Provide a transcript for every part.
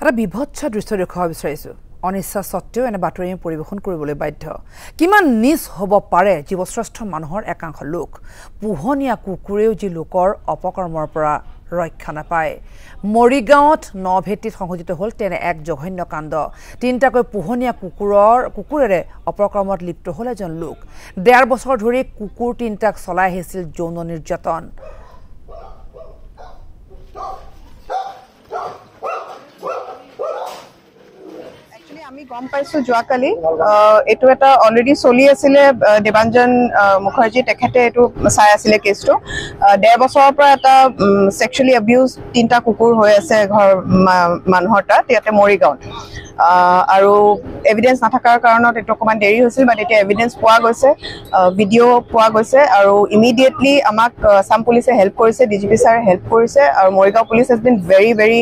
এটা বিভৎস দৃশ্য দেখুৱাব বিচাৰিছো অনিচ্ছা সত্ত্বেও এনে বাতৰি পৰিবেশন কৰিবলৈ বাধ্য কিমান নিজ হ'ব পাৰে জীৱশ্ৰেষ্ঠ মানুহৰ একাংশ লোক পোহনীয়া কুকুৰেও যি লোকৰ অপকৰ্মৰ পৰা ৰক্ষা নাপায় মৰিগাঁৱত নভেটিত সংঘটিত হ'ল তেনে এক জঘন্য কাণ্ড তিনটাকৈ পোহনীয়া কুকুৰেৰে অপকৰ্মত লিপ্ত হ'ল এজন লোক 1.5 বছৰ ধৰি কুকুৰ তিনটাক চলাই আহিছিল যৌন নিৰ্যাতন আমি গম পাইছো যোৱাকালি এটো এটা অলৰেডি চলি আছিল দেবাঞ্জন মুখাৰ্জী তেখেতে এটো চাই আছিল কেছটো 1.5 বছৰৰ পৰা এটা সেক্সুৱেলি অ্যাবিউজ তিনটা কুকুৰ হৈ আছে ঘৰ মানুহৰ তাত ইয়াতে মৰিগাঁৱত আৰু এভিডেন্স নাথাকাৰ কাৰণত এটো অকমান দেৰি হৈছিল বাট এটা এভিডেন্স পোৱা গৈছে ভিডিও পোৱা গৈছে আৰু ইমিডিয়েটলি আমাক সাম পুলিচে হেল্প কৰিছে ডিজিপি ছাৰ হেল্প কৰিছে আৰু Morigaon police has been very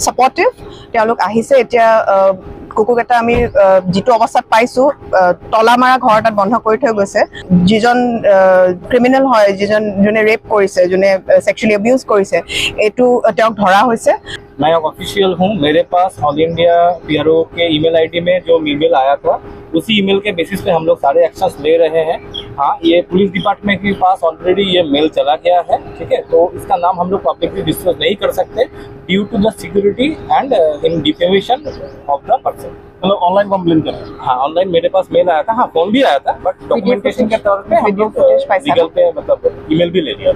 supportive তেওঁলোক আহিছে এতিয়া কুকুৰটা আমি জিটো অৱস্থাত পাইছো তলামাৰা ঘৰ তাত বন্ধ কৰি থৈ গৈছে যিজন ক্ৰিমিনেল হয় যিজনে ৰেপ কৰিছে যিজনে সেক্সুৱেলি অ্যাবিউজ কৰিছে এটো তেওঁক ধৰা হৈছে मैं एक ऑफिशियल हूँ मेरे पास ऑल इंडिया पीआरओ के ईमेल आईडी में जो ईमेल आया था उसी ईमेल के बेसिस पे हम लोग सारे एक्शंस ले रहे हैं हाँ ये पुलिस डिपार्टमेंट के पास ऑलरेडी ये मेल चला गया है ठीक है तो इसका नाम हम लोग पब्लिकली डिस्क्लोज नहीं कर सकते due to the security and in defamation of the person मतलब ऑनलाइन कंप्लेन कर हाँ ऑनलाइन मेरे पास मेल आया था हाँ फोन भी आया था बट डॉक्यूमेंटेशन के तौर पे हम लोग लीगल पे मतलब ईमेल भी ले लिया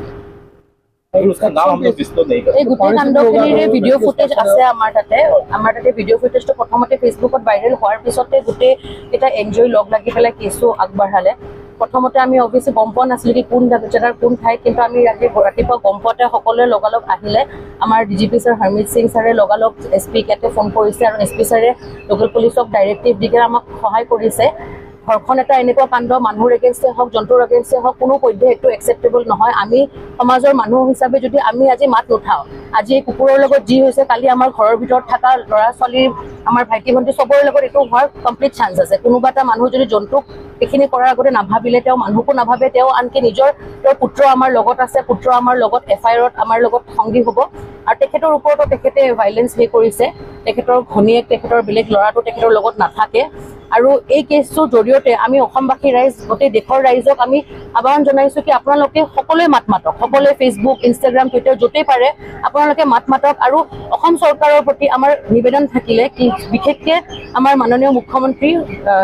उसका नाम हम लोग डिस्क्लोज नहीं करते गुटे कांडखिनिरे ভিডিও ফুটেজ আছে আমাৰ তাতে ভিডিও ফুটেজটো প্ৰথমতে ফেসবুকত ভাইৰাল হোৱাৰ পিছতে গুটে এটা এনজয় লগ লাগি পেলাই কেছটো আগবাঢ়ালে প্ৰথমতে আমি অফিসে গম পোৱা নাছিল কি কোন জাগাৰ কোন ঠাই কিন্তু আমি ৰাতিপুৱা গম পোৱাতে সকলোৱে লগালগ আহিলে আমাৰ ডিজিপি ছাৰ হৰমিত সিং ছাৰে লগালগ এসপি কেতে ফোন কৰিছে আৰু এসপি ছাৰে লোকেল পুলিচক ডাইৰেক্টিভ দিকে আমাক সহায় কৰিছে ঘৰখন এটা এনেকুৱা কাণ্ড মানুহৰ এগেইনষ্টে হওক জন্তুৰ এগেইনষ্টে হওক কোনো পধ্যে এটো একসেপ্টেবল নহয় আমি সমাজৰ মানুহ হিচাপে যদি আমি আজি মাত নুঠাও আজি এই কুকুৰৰ লগত যি হৈছে কালি আমাৰ ঘৰৰ ভিতৰত থকা ল'ৰা ছোৱালী আমাৰ ভাইটি ভণ্টি সবৰ লগত এটো হোৱাৰ কমপ্লিট চান্স আছে কোনোবা এটা মানুহ যদি জন্তুক এখিনি কৰাৰ আগতে নাভাবিলে তেওঁ মানুহকো নাভাবে তেওঁ আনকি নিজৰ পুত্ৰ আমাৰ লগত আছে পুত্ৰ আমাৰ লগত এফআইআৰত আমাৰ লগত সংগী হ'ব আৰু তেখেতৰ ওপৰতো তেখেতে ভাইলেন্স হে কৰিছে তেখেতৰ ঘনিয়েক তেখেতৰ বেলেগ ল'ৰাটো তেখেতৰ লগত নাথাকে আৰু এই কেছটো জৰিয়তে আমি অসমবাসী ৰাইজ গোটেই দেশৰ ৰাইজক আমি আহ্বান জনাইছো কি আপোনালোকে সকলোৱে মাত মাতক সকলোৱে ফেসবুক ইনষ্টাগ্ৰাম টুইটাৰ য'তেই পাৰে আপোনালোকে মাত মাতক আৰু অসম চৰকাৰৰ প্ৰতি আমাৰ নিবেদন থাকিলে কি বিশেষকৈ আমাৰ মাননীয় মুখ্যমন্ত্ৰী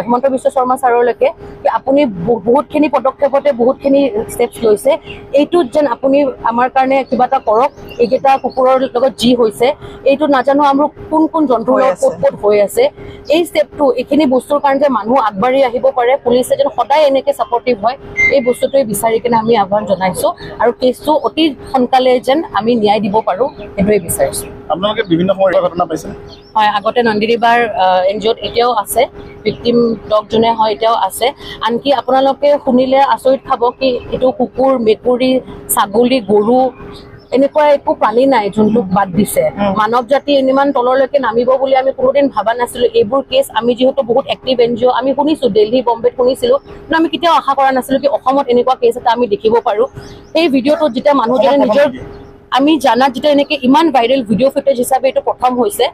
হিমন্ত বিশ্ব শৰ্মা ছাৰলৈকে কি আপুনি বহুতখিনি পদক্ষেপতে বহুতখিনি ষ্টেপছ লৈছে এইটোত যেন আপুনি আমাৰ কাৰণে কিবা এটা কৰক এইকেইটা কুকুৰৰ লগত যি হৈছে এইটো নাজানো আমাৰ কোন জন্তুৰ লগত ক'ত হৈ আছে এই ষ্টেপটো এইখিনি বস্তুৰ কাৰণে যে মানুহ আগবাঢ়ি আহিব পাৰে পুলিচে যেন সদায় এনেকে সাপোৰ্টিভ হয় এই বস্তুটোই বিচাৰি কিনে আমি আহ্বান জনাইছো আৰু কেছটো অতি সোনকালে যেন আমি ন্যায় দিব পাৰো এটোই বিচাৰিছো আপোনালোকে বিভিন্ন সময়ৰ ঘটনা পাইছে হয় আগতে নন্দিনীবাৰ এনজিঅ'ত এতিয়াও আছে ভিকটিম ডগ জনে হয় এতিয়াও আছে আনকি আপোনালোকে শুনিলে আচৰিত খাব কি এটো কুকুৰ মেকুৰী ছাগলী গৰু এনেকুৱা একো প্ৰাণী নাই যোনটোক বাদ দিছে মানৱ জাতি ইমান তললৈকে নামিব বুলি আমি কোনোদিন ভাবা নাছিলো এইবোৰ কেছ আমি যেহেতু বহুত এক্টিভ এনজিঅ আমি শুনিছো দিল্লী বম্বেত শুনিছিলো কিন্তু আমি কেতিয়াও আশা কৰা নাছিলো কি অসমত এনেকুৱা কেছ এটা আমি দেখিব পাৰো এই ভিডিঅ'টো যেতিয়া মানুহজনে নিজৰ আমি জানা যেটা এনেকে ইমান ভাইৰাল ভিডিও ফুটেজ হিসাবে এটো প্ৰথম হৈছে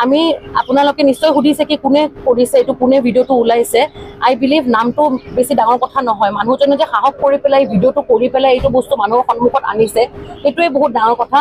আমি আপোনালোকে নিশ্চয় সুধিছে কি কোনে কৰিছে এটো কোনে ভিডিওটো উলাইছে আই বিলিভ নামটো বেছি ডাঙৰ কথা নহয় মানুহজনে যে সাহস কৰি পেলাই ভিডিওটো কৰি পেলাই এটো বস্তু মানুহৰ সন্মুখত আনিছে এটোৱে বহুত ডাঙৰ কথা